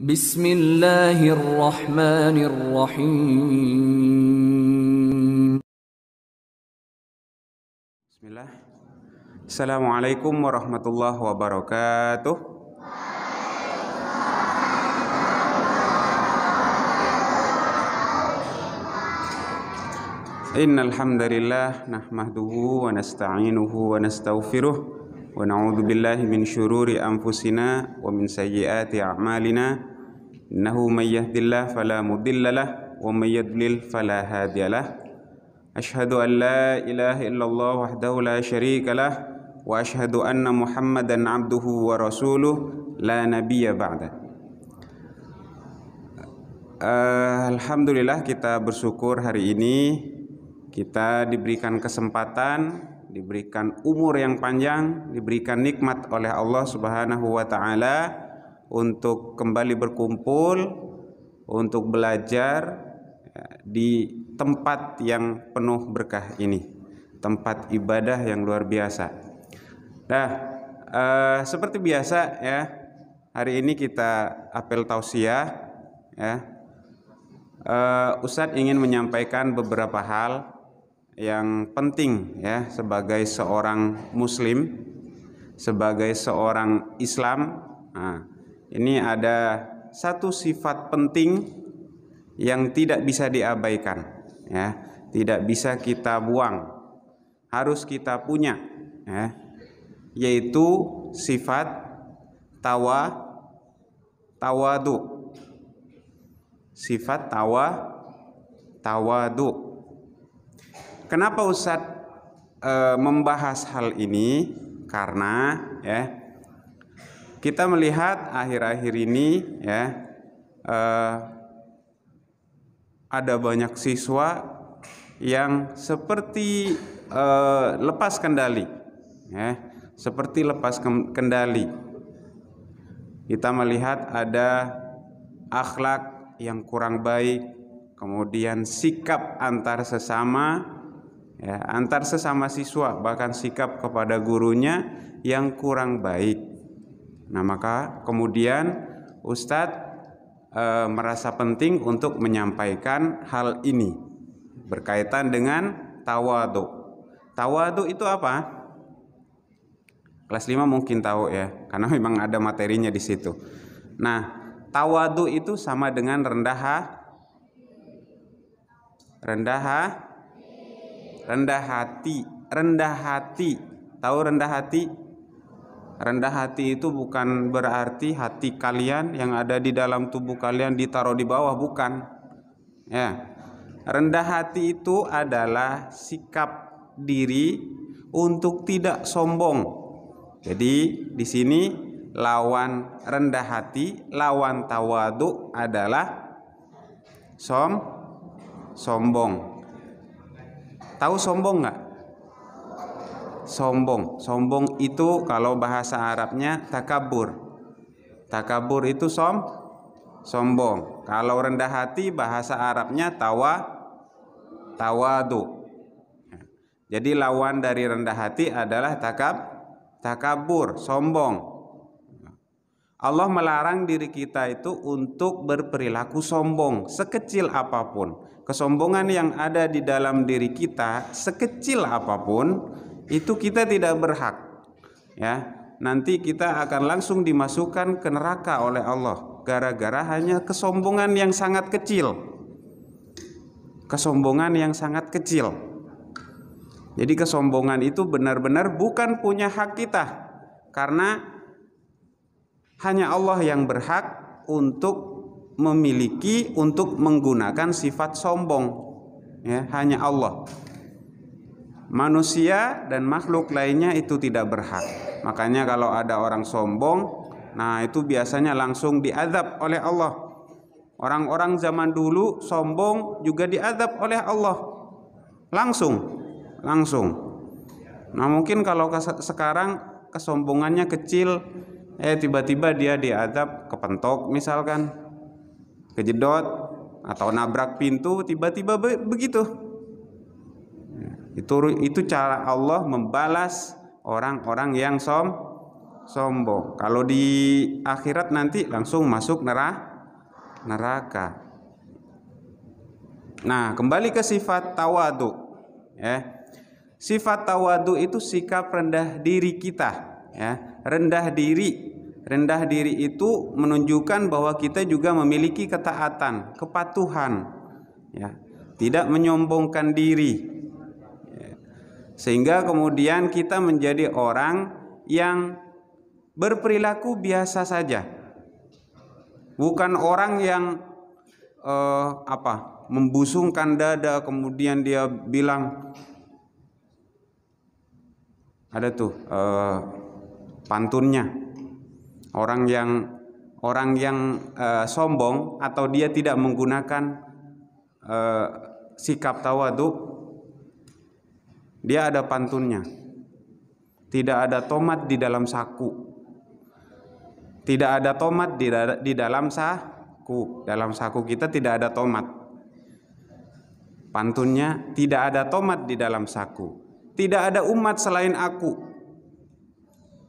Bismillahirrahmanirrahim. Bismillah. Assalamualaikum warahmatullahi wabarakatuh. Innal hamdalillah nahmaduhu wa nasta'inuhu wa nastaghfiruh wa na'udzu billahi min syururi anfusina wa min sayyiati a'malina. Innahu may yahdihillahu fala mudhillalah wa may yudlil fala hadiyalah. Asyhadu an la ilaha illallah wahdahu la syarikalah wa asyhadu anna Muhammadan abduhu wa rasuluh la nabiyya ba'da. Alhamdulillah, kita bersyukur hari ini kita diberikan kesempatan, diberikan umur yang panjang, diberikan nikmat oleh Allah Subhanahu wa taala untuk kembali berkumpul untuk belajar di tempat yang penuh berkah ini, tempat ibadah yang luar biasa. Nah, seperti biasa ya, hari ini kita apel tausiah ya. Ustadz ingin menyampaikan beberapa hal yang penting ya, sebagai seorang muslim, sebagai seorang Islam. Nah, ini ada satu sifat penting yang tidak bisa diabaikan ya, tidak bisa kita buang, harus kita punya ya, yaitu sifat tawadu. Sifat tawadu. Kenapa Ustadz membahas hal ini? Karena ya, kita melihat akhir-akhir ini ya, ada banyak siswa yang seperti lepas kendali ya, seperti lepas kendali. Kita melihat ada akhlak yang kurang baik, kemudian sikap antar sesama ya, antar sesama siswa, bahkan sikap kepada gurunya yang kurang baik. Nah, maka kemudian Ustadz merasa penting untuk menyampaikan hal ini berkaitan dengan tawadu. Tawadu itu apa? Kelas 5 mungkin tahu ya, karena memang ada materinya di situ. Nah, tawadu itu sama dengan rendah hati. Tahu rendah hati? Rendah hati itu bukan berarti hati kalian yang ada di dalam tubuh kalian ditaruh di bawah, bukan. Ya. Rendah hati itu adalah sikap diri untuk tidak sombong. Jadi di sini lawan rendah hati, lawan tawadu adalah sombong. Tahu sombong nggak? Sombong itu kalau bahasa Arabnya takabur. Takabur itu sombong. Kalau rendah hati bahasa Arabnya tawadu. Jadi lawan dari rendah hati adalah takabur, sombong. Allah melarang diri kita itu untuk berperilaku sombong sekecil apapun. Kesombongan yang ada di dalam diri kita sekecil apapun itu kita tidak berhak ya. Nanti kita akan langsung dimasukkan ke neraka oleh Allah gara-gara hanya kesombongan yang sangat kecil. Kesombongan yang sangat kecil. Jadi kesombongan itu benar-benar bukan punya hak kita, karena hanya Allah yang berhak untuk memiliki, untuk menggunakan sifat sombong ya, hanya Allah. Manusia dan makhluk lainnya itu tidak berhak. Makanya kalau ada orang sombong, nah itu biasanya langsung diazab oleh Allah. Orang-orang zaman dulu sombong juga diazab oleh Allah. Langsung. Nah, mungkin kalau sekarang kesombongannya kecil, tiba-tiba dia diazab kepentok misalkan, kejedot atau nabrak pintu, tiba-tiba begitu. Itu cara Allah membalas orang-orang yang sombong. Kalau di akhirat nanti langsung masuk neraka. Nah, kembali ke sifat tawadu, ya. Sifat tawadu itu sikap rendah diri kita, ya. Rendah diri itu menunjukkan bahwa kita juga memiliki ketaatan, kepatuhan, ya. Tidak menyombongkan diri, ya. Sehingga kemudian kita menjadi orang yang berperilaku biasa saja, bukan orang yang membusungkan dada kemudian dia bilang, ada tuh pantunnya, orang yang sombong atau dia tidak menggunakan sikap tawadu, dia ada pantunnya, tidak ada tomat di dalam saku, tidak ada tomat di dalam saku. Dalam saku kita tidak ada tomat. Pantunnya, tidak ada tomat di dalam saku, tidak ada umat selain aku.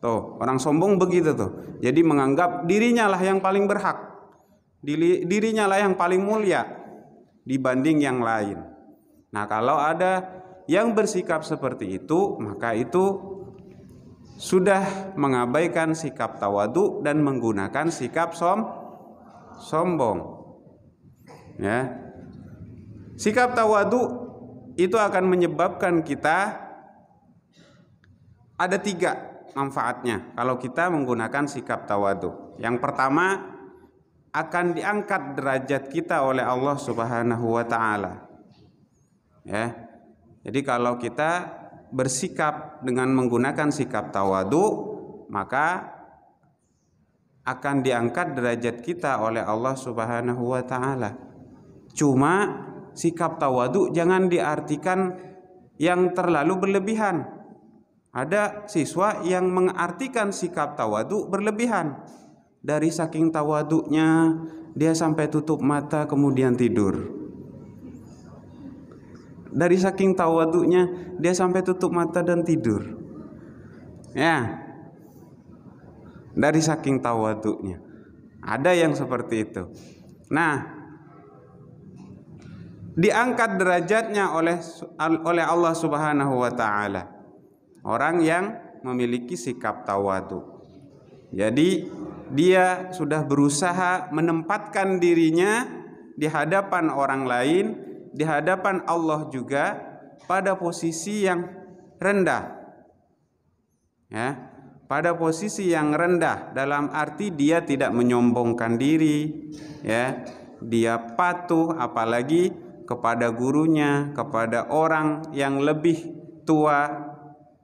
Tuh, orang sombong begitu tuh. Jadi menganggap dirinya lah yang paling berhak, dirinya lah yang paling mulia dibanding yang lain. Nah, kalau ada yang bersikap seperti itu, maka itu sudah mengabaikan sikap tawadu dan menggunakan sikap sombong, ya. Sikap tawadu itu akan menyebabkan kita ada 3 manfaatnya kalau kita menggunakan sikap tawadu. Yang pertama, akan diangkat derajat kita oleh Allah Subhanahu wa taala, ya. Jadi kalau kita bersikap dengan menggunakan sikap tawadu, maka akan diangkat derajat kita oleh Allah Subhanahu wa taala. Cuma sikap tawadu jangan diartikan yang terlalu berlebihan. Ada siswa yang mengartikan sikap tawadu berlebihan. Dari saking tawadunya dia sampai tutup mata kemudian tidur. Dari saking tawadunya dia sampai tutup mata dan tidur. Ya. Dari saking tawadunya. Ada yang seperti itu. Nah, diangkat derajatnya oleh Allah Subhanahu wa taala orang yang memiliki sikap tawadu. Jadi dia sudah berusaha menempatkan dirinya di hadapan orang lain, di hadapan Allah juga pada posisi yang rendah, ya. Pada posisi yang rendah dalam arti dia tidak menyombongkan diri, ya. Dia patuh apalagi kepada gurunya, kepada orang yang lebih tua,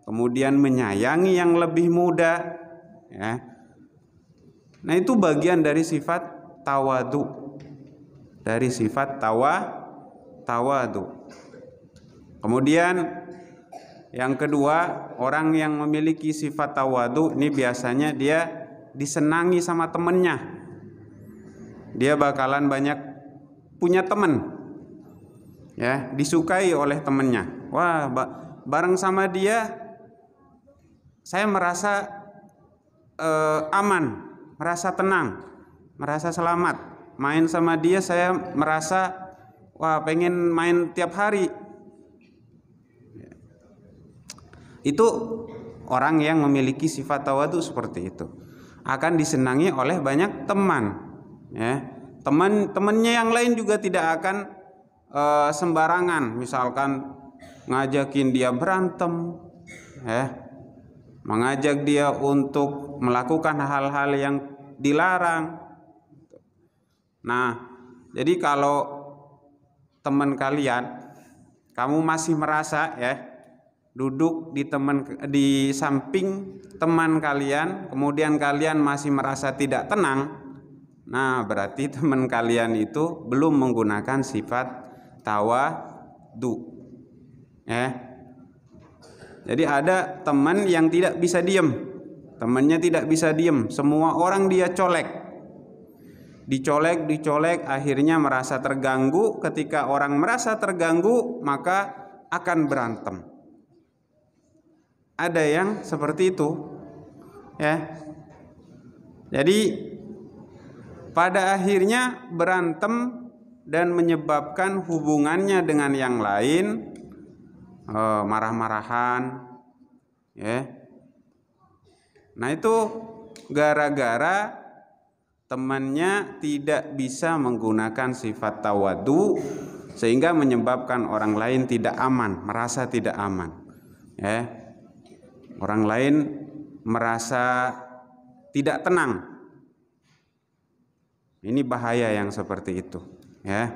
kemudian menyayangi yang lebih muda, ya. Nah, itu bagian dari sifat tawadu. Dari sifat tawadu. Kemudian yang kedua, orang yang memiliki sifat tawadu ini biasanya dia disenangi sama temennya. Dia bakalan banyak punya teman, ya, disukai oleh temennya. Wah, bareng sama dia saya merasa aman, merasa tenang, merasa selamat. Main sama dia saya merasa wah pengen main tiap hari. Itu orang yang memiliki sifat tawadu seperti itu akan disenangi oleh banyak teman, ya. Teman-temannya yang lain juga tidak akan sembarangan, misalkan ngajakin dia berantem, ya, mengajak dia untuk melakukan hal-hal yang dilarang. Nah, jadi kalau teman kalian, kamu masih merasa, ya, duduk di samping teman kalian, kemudian kalian masih merasa tidak tenang, nah berarti teman kalian itu belum menggunakan sifat tawadu, ya. Jadi ada teman yang tidak bisa diam, temannya tidak bisa diam, semua orang dia colek, dicolek, akhirnya merasa terganggu. Ketika orang merasa terganggu, maka akan berantem. Ada yang seperti itu, ya. Jadi pada akhirnya berantem dan menyebabkan hubungannya dengan yang lain marah-marahan, ya. Nah itu gara-gara temannya tidak bisa menggunakan sifat tawadu, sehingga menyebabkan orang lain tidak aman, merasa tidak aman, ya. Orang lain merasa tidak tenang. Ini bahaya yang seperti itu, ya.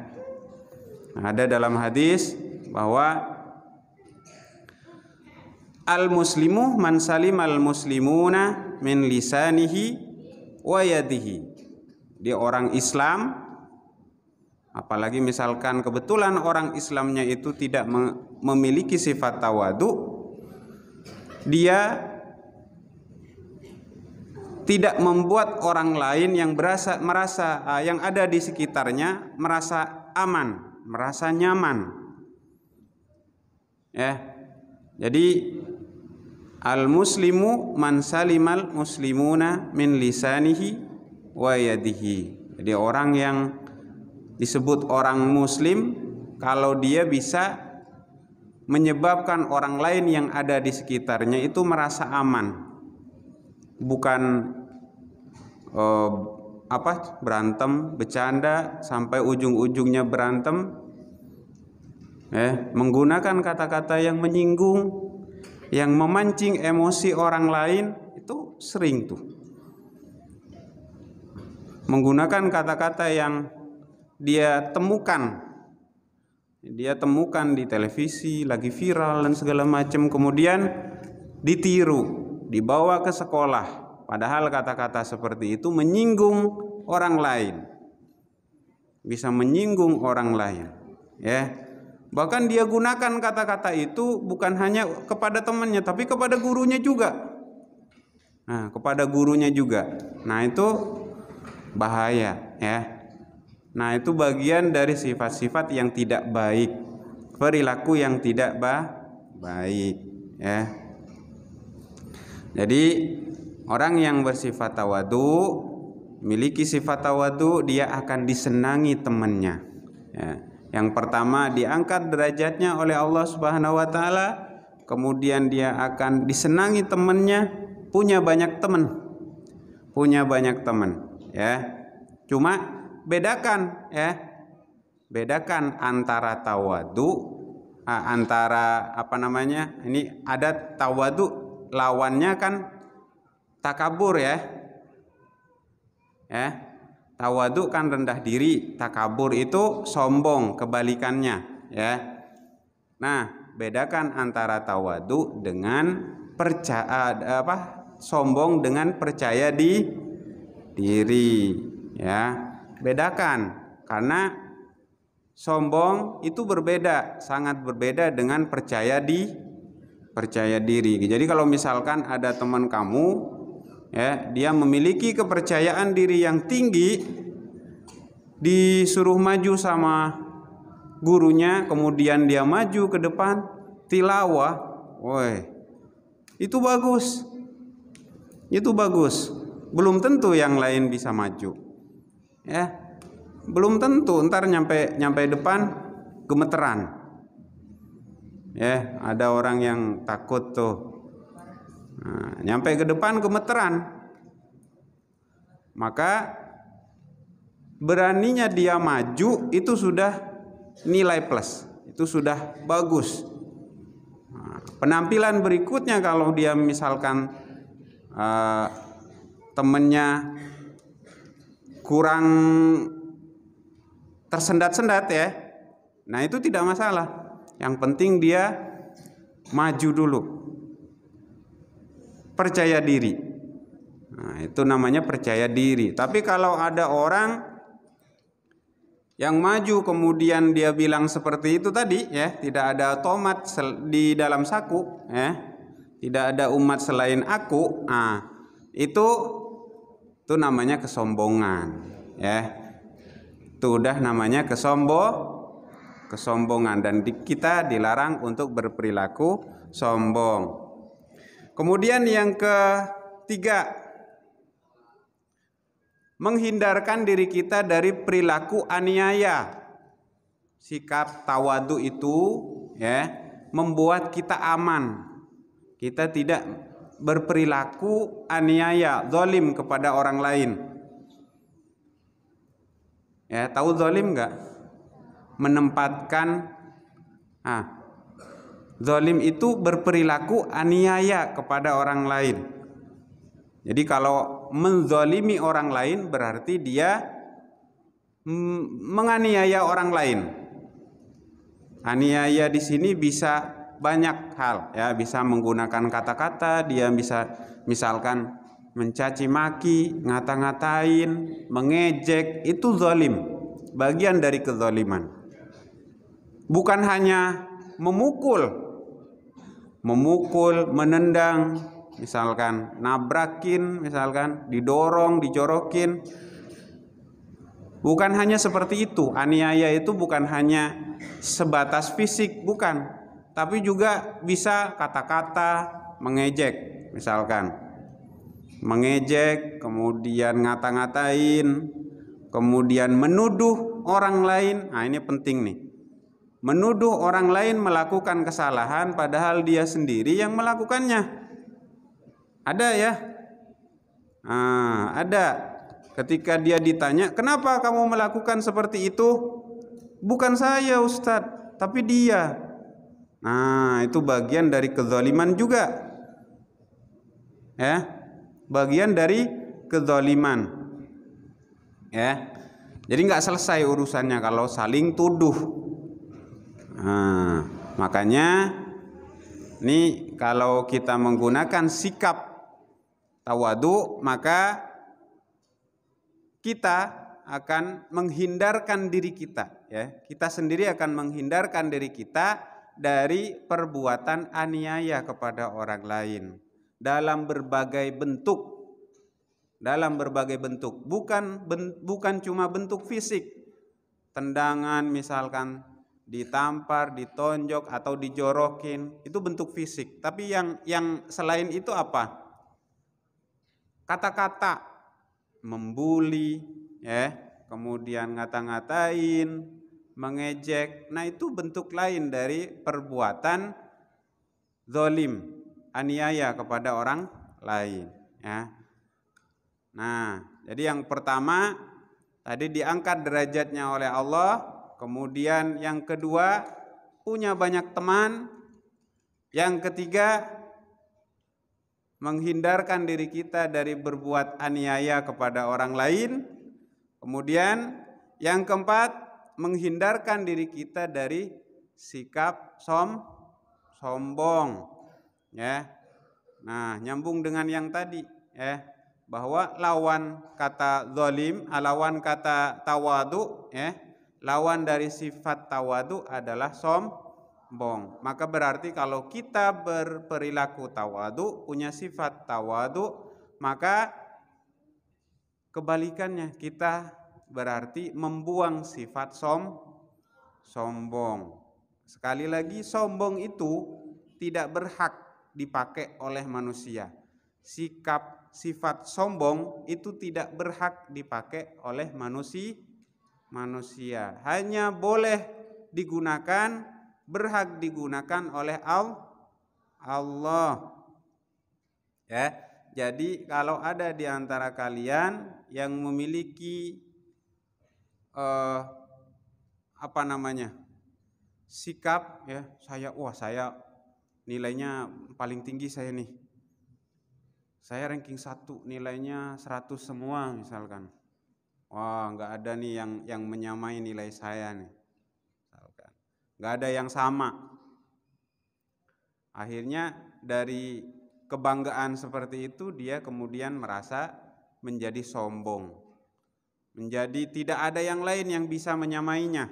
Ada dalam hadis bahwa al-muslimu man salimal muslimuna min lisanihi wa yadihi. Dia orang Islam, apalagi misalkan kebetulan orang Islamnya itu tidak memiliki sifat tawadu, dia tidak membuat orang lain yang merasa yang ada di sekitarnya merasa aman, merasa nyaman, ya. Jadi al-muslimu man salimal muslimuna min lisanihi wa yadihi. Jadi orang yang disebut orang muslim kalau dia bisa menyebabkan orang lain yang ada di sekitarnya itu merasa aman. Bukan berantem, bercanda sampai ujung-ujungnya berantem, menggunakan kata-kata yang menyinggung, yang memancing emosi orang lain, itu sering tuh. Menggunakan kata-kata yang dia temukan di televisi, lagi viral dan segala macam, kemudian ditiru, dibawa ke sekolah. Padahal kata-kata seperti itu menyinggung orang lain, bisa menyinggung orang lain, ya. Bahkan dia gunakan kata-kata itu bukan hanya kepada temannya, tapi kepada gurunya juga. Nah, kepada gurunya juga. Nah, itu bahaya, ya. Nah, itu bagian dari sifat-sifat yang tidak baik, perilaku yang tidak baik, ya. Jadi orang yang bersifat tawadu, miliki sifat tawadu, dia akan disenangi temannya, ya. Yang pertama diangkat derajatnya oleh Allah Subhanahu wa taala, kemudian dia akan disenangi temannya, punya banyak teman, ya. Cuma bedakan antara tawadu, ini ada tawadu, lawannya kan takabur, ya. Tawadu kan rendah diri, takabur itu sombong, kebalikannya, ya. Nah, bedakan antara tawadu dengan sombong dengan percaya diri, ya. Bedakan, karena sombong itu berbeda, sangat berbeda dengan percaya diri. Jadi kalau misalkan ada teman kamu, ya, dia memiliki kepercayaan diri yang tinggi, disuruh maju sama gurunya, kemudian dia maju ke depan tilawah, itu bagus. Belum tentu yang lain bisa maju, ya. Belum tentu, ntar nyampe depan gemeteran, ya. Ada orang yang takut tuh. Nah, nyampe ke depan gemeteran, maka beraninya dia maju itu sudah nilai plus, itu sudah bagus. Nah, penampilan berikutnya kalau dia misalkan temennya kurang tersendat-sendat, ya, nah itu tidak masalah. Yang penting dia maju dulu, percaya diri. Nah, itu namanya percaya diri. Tapi kalau ada orang yang maju kemudian dia bilang seperti itu tadi, ya, tidak ada tomat di dalam saku, ya, tidak ada umat selain aku. Nah, itu namanya kesombongan, ya. Itu udah namanya kesombongan, dan kita dilarang untuk berperilaku sombong. Kemudian yang ketiga, menghindarkan diri kita dari perilaku aniaya. Sikap tawadu itu ya membuat kita aman. Kita tidak berperilaku aniaya, zalim kepada orang lain. Ya, tahu zalim enggak? Menempatkan zalim itu berperilaku aniaya kepada orang lain. Jadi kalau menzalimi orang lain berarti dia menganiaya orang lain. Aniaya di sini bisa banyak hal, ya, bisa menggunakan kata-kata, dia bisa misalkan mencaci maki, ngata-ngatain, mengejek, itu zalim, bagian dari kezaliman. Bukan hanya memukul, menendang, misalkan nabrakin, misalkan didorong, dijorokin. Bukan hanya seperti itu. Aniaya itu bukan hanya sebatas fisik, bukan, tapi juga bisa kata-kata, mengejek, misalkan mengejek, kemudian ngata-ngatain, kemudian menuduh orang lain. Nah, ini penting nih. Menuduh orang lain melakukan kesalahan padahal dia sendiri yang melakukannya. Ada ya? Ada. Ketika dia ditanya, kenapa kamu melakukan seperti itu? Bukan saya Ustadz, tapi dia. Nah, itu bagian dari kezaliman juga. Ya, bagian dari kezaliman. Ya, jadi nggak selesai urusannya kalau saling tuduh. Nah, makanya ini kalau kita menggunakan sikap tawadu, maka kita akan menghindarkan diri kita, ya. Kita sendiri akan menghindarkan diri kita dari perbuatan aniaya kepada orang lain dalam berbagai bentuk. Bukan cuma bentuk fisik. Tendangan misalkan, ditampar, ditonjok atau dijorokin, itu bentuk fisik. Tapi yang selain itu apa? Kata-kata, membuli, ya, kemudian ngata-ngatain, mengejek. Nah, itu bentuk lain dari perbuatan zalim, aniaya kepada orang lain, ya. Nah, jadi yang pertama tadi diangkat derajatnya oleh Allah, kemudian yang kedua punya banyak teman, yang ketiga menghindarkan diri kita dari berbuat aniaya kepada orang lain. Kemudian yang keempat, menghindarkan diri kita dari sikap sombong, ya. Nah, nyambung dengan yang tadi, ya, bahwa lawan kata zalim, lawan kata tawadu, ya, lawan dari sifat tawadu adalah sombong. Maka berarti kalau kita berperilaku tawadu, punya sifat tawadu, maka kebalikannya, kita berarti membuang sifat sombong. Sekali lagi, sombong itu tidak berhak dipakai oleh manusia. Sifat sombong itu tidak berhak dipakai oleh manusia. Hanya boleh digunakan, berhak digunakan oleh Allah. Ya, jadi kalau ada di antara kalian yang memiliki sikap, ya, saya nilainya paling tinggi, saya nih, saya ranking 1, nilainya 100 semua misalkan. Wah, nggak ada nih yang menyamai nilai saya nih. Nggak ada yang sama. Akhirnya dari kebanggaan seperti itu, dia kemudian merasa menjadi sombong, menjadi tidak ada yang lain yang bisa menyamainya.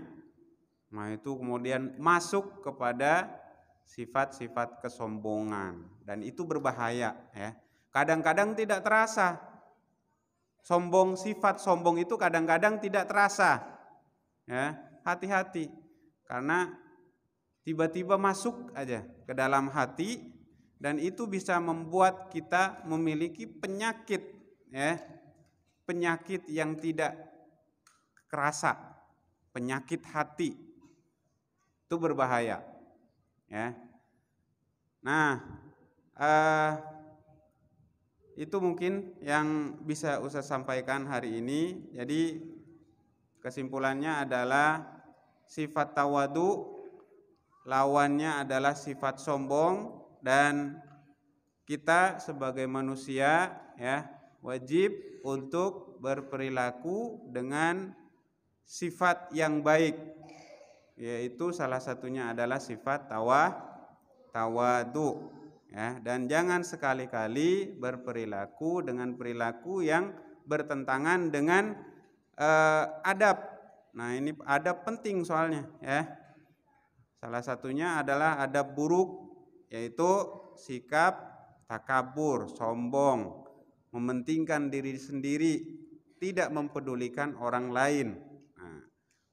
Nah, itu kemudian masuk kepada sifat-sifat kesombongan, dan itu berbahaya, ya. Kadang-kadang tidak terasa. Sifat sombong itu kadang-kadang tidak terasa, ya. Hati-hati, karena tiba-tiba masuk aja ke dalam hati, dan itu bisa membuat kita memiliki penyakit, ya. penyakit yang tidak kerasa, penyakit hati, itu berbahaya, ya. Nah, itu mungkin yang bisa Ustaz sampaikan hari ini. Jadi kesimpulannya adalah sifat tawadu lawannya adalah sifat sombong, dan kita sebagai manusia ya wajib untuk berperilaku dengan sifat yang baik, yaitu salah satunya adalah sifat tawadu ya, dan jangan sekali-kali berperilaku dengan perilaku yang bertentangan dengan adab. Nah, ini adab penting soalnya ya. Salah satunya adalah adab buruk, yaitu sikap takabur, sombong, mementingkan diri sendiri, tidak mempedulikan orang lain. Nah,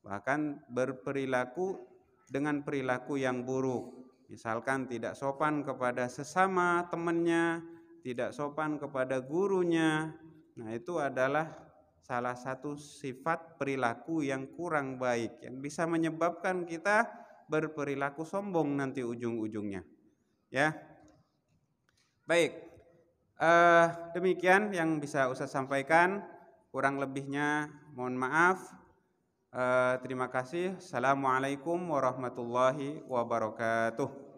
bahkan berperilaku dengan perilaku yang buruk. Misalkan tidak sopan kepada sesama temannya, tidak sopan kepada gurunya. Nah, itu adalah salah satu sifat perilaku yang kurang baik, yang bisa menyebabkan kita berperilaku sombong nanti ujung-ujungnya. Ya, baik. Demikian yang bisa Ustaz sampaikan. Kurang lebihnya mohon maaf. Terima kasih. Assalamualaikum warahmatullahi wabarakatuh.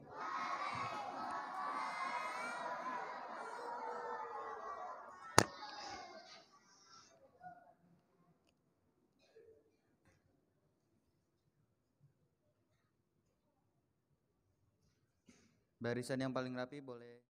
Barisan yang paling rapi boleh.